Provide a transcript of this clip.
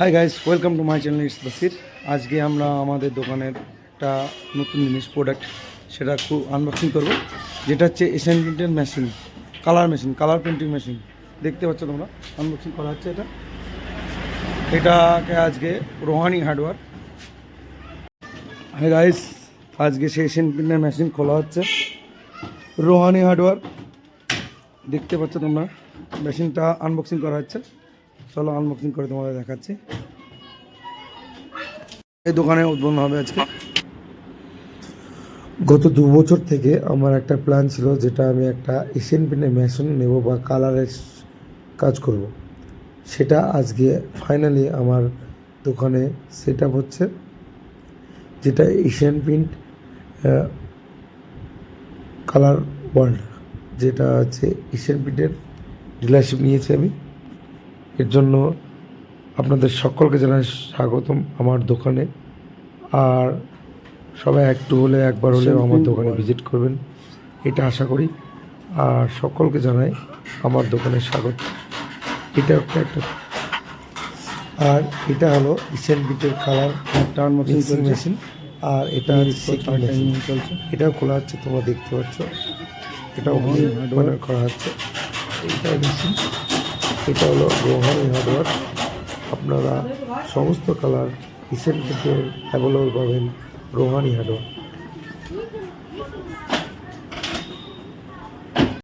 Hi guys, welcome to my channel it's বাসির। আজকে আমরা আমাদের দোকানের একটা নতুন জিনিস প্রোডাক্ট সেটা খুব আনবক্সিং করব, যেটা হচ্ছে এশিয়ান প্রিন্টের মেশিন, কালার প্রিন্টিং মেশিন। দেখতে পাচ্ছ তোমরা, আনবক্সিং করা হচ্ছে এটাকে আজকে রোহানি হার্ডওয়্যার। হাই গাইস, আজকে সেই এশিয়ান প্রিন্টের মেশিন খোলা হচ্ছে, রোহানি হার্ডওয়্যার। দেখতে পাচ্ছ তোমরা, মেশিনটা আনবক্সিং করা হচ্ছে। চলো আনবক্সিং করে তোমাদের দেখাচ্ছি। এই দোকানে উদ্বোধন হবে আজকে। গত 2 বছর থেকে আমার একটা প্ল্যান ছিল, যেটা আমি একটা এশিয়ান প্রিন্টের মেশিন নেব বা কালারের কাজ করব। সেটা আজকে ফাইনালি আমার দোকানে সেট আপ হচ্ছে, যেটা এশিয়ান প্রিন্ট কালার ওয়ার্ল্ড, যেটা হচ্ছে এশিয়ান প্রিন্টের ডিলারশিপ নিয়েছি আমি। এর জন্য আপনাদের সকলকে জানাই স্বাগতম আমার দোকানে। আর সবাই একবার হলেও আমার দোকানে ভিজিট করবেন, এটা আশা করি। আর সকলকে জানাই আমার দোকানে স্বাগত। এটা একটা আর এটা হলো এশিয়ান প্রিন্টের কালার মিক্সিং মেশিন, আর এটা চলছে। এটাও খোলা হচ্ছে, তোমরা দেখতে পাচ্ছ। এটা হার্ডওয়্যার করা হচ্ছে। এইটা মেশিন, এটা হলো রোহানি হার্ডওয়্যার। আপনারা সমস্ত কালার এশিয়ান প্রিন্টের অ্যাভেলেবল পাবেন রোহানি হার্ডওয়্যার।